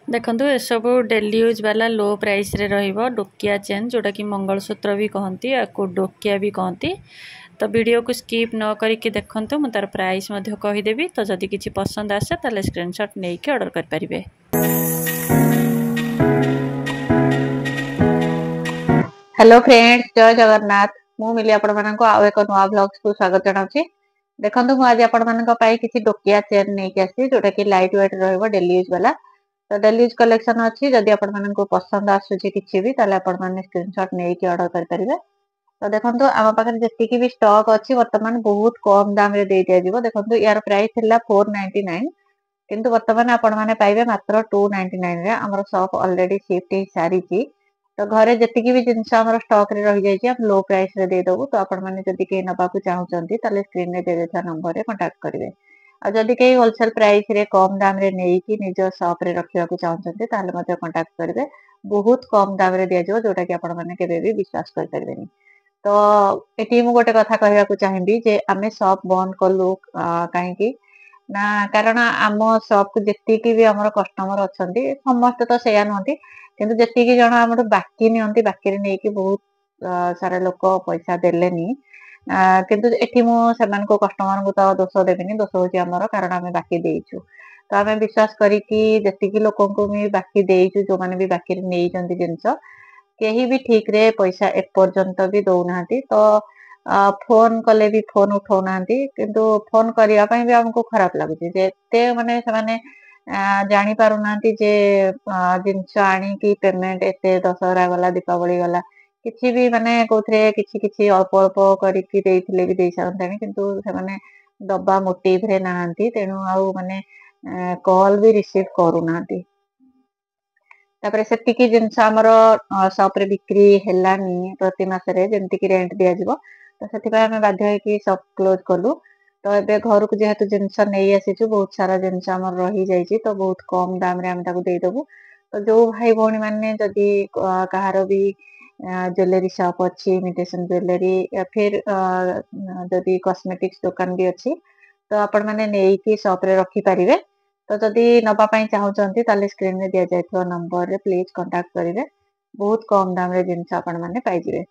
देखंतु ए सब daily use वाला लो प्राइस रे रहिबो डोकिया चेन जोटा कि मंगलसूत्र भी कहंती आको डोकिया भी कहंती। तो वीडियो को स्किप न करके देखंतु मु तार प्राइस मध्ये कहि देबी। तो जदि किछि पसंद आसे ताले स्क्रीनशॉट नै के ऑर्डर कर परिबे। हेलो फ्रेंड्स, जय जगन्नाथ। मु मिली आपण मानको आउ एक नवा ब्लॉग्स को स्वागत जनाउछि। देखंतु मु आज आपण मानको पाई किछि डोकिया चेन नै के आसी जोटा कि लाइट वेट रहइबो डेली यूज वाला। तो डेली यूज कलेक्शन अच्छी जदि आपण मानको पसंद आसुछि किछि भी ताले आपण माने स्क्रीनशॉट नै के ऑर्डर कर परिबे। तो देखंतु आम पाखरे जेतिकी भी स्टॉक अछि वर्तमान बहुत कम दाम रे दे दिया जिवो। देखंतु यार प्राइस हिला 499 किंतु वर्तमान आपण माने पाइबे मात्र 299 रे। हमर शॉप ऑलरेडी शिफ्ट ही सारी छी। तो घरे जेतिकी भी जिंस हमर स्टॉक रे रहि जाय छी हम लो प्राइस रे दे दबु। तो आपण माने जदि के नबा को चाहउचंती ताले स्क्रीन रे दे देथा नंबर रे कांटेक्ट करिवे। आ जदि के होलसेल प्राइस रे कम दाम रे नेई कि निज शॉप रे रखिया को चाहउचंती ताले मते कांटेक्ट करिवे। बहुत कम दाम रे दिया जो जोटा कि आपण माने केबे भी विश्वास कर परिबेनी। तो एटी मु गोटे कथा कहया को चाहिबी जे आमे शॉप बंद कलु काहे कि ना कारण आम शॉप को जेतिकी भी हमर कस्टमर अछंती समस्त तो सेया नहंती किंतु जेतिकी जण हमर बाकी नियंती बाकी रे नेकी बहुत सारा लोक पैसा देलेनी। किंतु एठी मु सेमान को कस्टमर को तो दोष देबिनी, दोष होची हमर कारण आमे बाकी देइछु। तो आमे विश्वास करी कि जेतिकी लोकन को मी बाकी देइछु जो माने भी बाकी रे नेई जंती जिंस केही भी ठीक रे पैसा ए पर्यंत भी दउनांती। तो फोन कले भी फोन उठाउ नांती किंतु फोन करिया पई भी हमको खराब लागुची जे एते माने से माने जानी पारु नांती जे जिंस आनी कि पेमेंट एते दशहरा गला दीपावली गला किछि भी माने कोथरे किछि किछि अल्प अल्प करिकि देइथिले भी देइ सारंतानी किंतु से माने दबा मोटिव रे नांती। तेनु आउ माने कॉल भी रिसीव करू नांती। तापरे सेतिकी जिंस हमर शॉप रे बिक्री हेलानी प्रति मास रे जेंति कि रेंट दिया जिवो। तो सेति पय हम बाध्य होई कि शॉप क्लोज कलु। तो एबे घर को जेहेतु जिंस नै आसीछु बहुत सारा जिंस हमर रही जाईची तो बहुत कम दाम रे हम ताको देई दबु। तो जो भाई भौणी माने जदि कहारो भी ज्वेलरी शॉप अच्छी इमिटेशन ज्वेलरी या फिर जदि कॉस्मेटिक्स दुकान भी अच्छी तो आपण माने नेई कि शॉप रे रखी परिवे। तो जदि नबा पई चाहउचंती ताले स्क्रीन रे दिया जायथो नंबर रे प्लीज कांटेक्ट करिवे। बहुत कम दाम रे जिंस आपण माने पाई जिवे।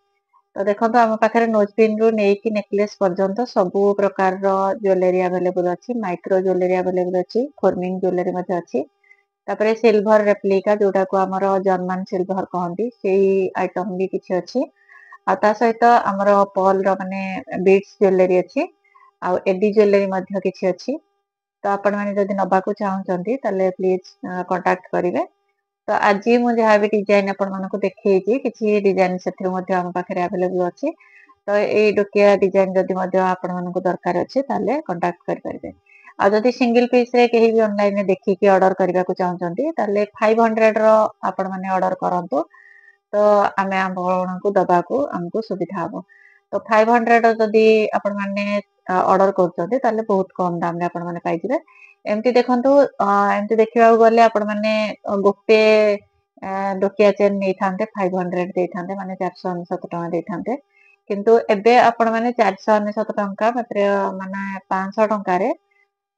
तो देखंतु हम पाखरे नोज पिन रु नेई कि नेकलेस पर्यंत सब प्रकार रो ज्वेलरी अवेलेबल अछि। माइक्रो ज्वेलरी अवेलेबल अछि, फॉर्मिंग ज्वेलरी मध्ये अछि। तापरे सिल्वर रेप्लिका जोटा को हमर जर्मन सिल्वर कहंती सेही आइटम भी किछि अछि। आ ता सहित हमर पर्ल रो माने बीड्स ज्वेलरी अछि। आ एडी ज्वेलरी मध्ये किछि अछि। तो आपण माने जदि नबा को चाहउचंती ताले प्लीज कांटेक्ट करिवे। तो आज मु जहा भी डिजाइन आपण मानको देखैछि किछि डिजाइन सेथि मध्ये हम पाखरे अवेलेबल अछि। तो ए डोकिया डिजाइन जदि मध्ये आपण मानको दरकार अछि ताले कांटेक्ट कर परिबे। आ जदि सिंगल पीस रे केही भी ऑनलाइन रे देखि कि ऑर्डर करबा को चाहउचंती ताले 500 रो आपण माने ऑर्डर करंतु। तो आमे आपनको दबा को हमको सुविधा हबो। तो 500 जदि आपण माने ऑर्डर करचंती ताले बहुत कम दाम रे आपण माने पाई जिवे। एमती देखंतु एमती देखिबा गले आपण माने गोटे डोकिया चेन नै थांते 500 दे थांते माने 497 टका दे थांते। किंतु एबे आपण माने 497 टका मात्र माने 500 टका रे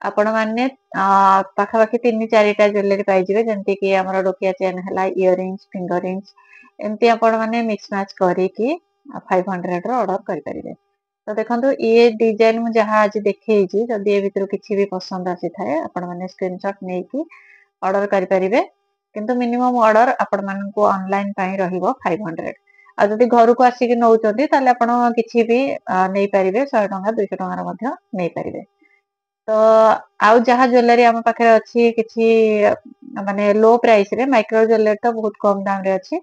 आपण माने पाखा पाखी 3-4टा ज्वेलरी पाई जिवे जेंति कि हमर डोकिया चेन हला, इयररिंग्स, फिंगर रिंग्स एमती आपण माने मिक्स मैच करी कि 500 रो ऑर्डर करि परिबे। तो देखंतु ये डिजाइन मु जहा आज देखैछि जदि ए भितर किछि भी पसंद आसी थाए आपण माने स्क्रीनशॉट नै कि ऑर्डर करि परिबे। किंतु मिनिमम ऑर्डर आपण मानको ऑनलाइन पई रहिबो 500। आ जदि घर को आसी कि नउचंती ताले आपण किछि भी नै परिबे 100 टका 200 टका रो मध्ये नै परिबे। तो आउ जहा ज्वेलरी हम पाखे अछि किछि माने लो प्राइस रे माइक्रो ज्वेलरी तो बहुत कम दाम रे अछि।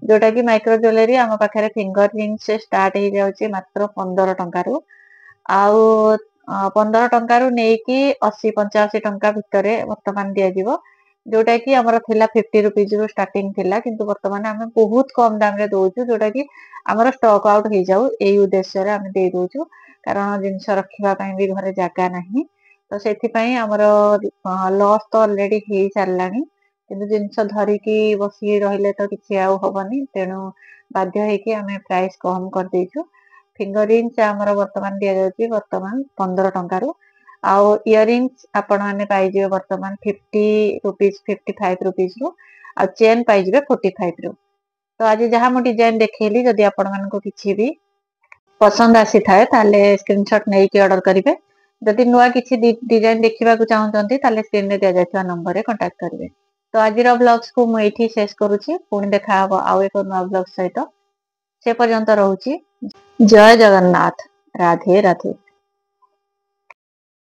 जोटा कि माइक्रो ज्वेलरी हम पाखे फिंगर रिंग से स्टार्ट हो जाउची मात्र 15 टका रु। आउ 15 टका रु नै कि 80-85 टका भितरे वर्तमान दिया जिवो। जोटा कि हमर थिला 50 रुपीस रु स्टार्टिंग थिला किंतु वर्तमान हम बहुत कम दाम रे दोउछु जोटा कि हमर स्टॉक आउट हो जाउ एई उद्देश्य रे हम दे दोउछु। कारण जिंस रखिबा पई भी घरे जागा नाही। तो सेथि पई हमर लॉस तो ऑलरेडी हे सारलानी किंतु जिंस धरि कि बसी रहिले तो किछि आउ होबनी। तेनु बाध्य हे कि हमें प्राइस कम कर देइछु। फिंगर रिंग्स हमर वर्तमान दिया जाउची वर्तमान 15 टका रु। आउ इयरिंग्स आपण माने पाइजिबे वर्तमान 50 रुपीस 55 रुपीस रु आ चेन पाइजिबे 45 रु। तो आज जहाँ मु डिजाइन देखेली जदि आपण मानको किछि भी पसंद आसी थाए ताले स्क्रीनशॉट नै कि ऑर्डर करिवे। जदि नुआ किछि डिजाइन देखिबा को चाहउचंती ताले स्क्रीन रे दिया जायथवा नंबर रे कांटेक्ट करिवे। तो आजिर ब्लॉग्स को मु एठी शेष करूची पुणी देखा हबो आउ एक नुआ ब्लॉग सहित। से पर्यंत रहूची जय जगन्नाथ राधे राधे।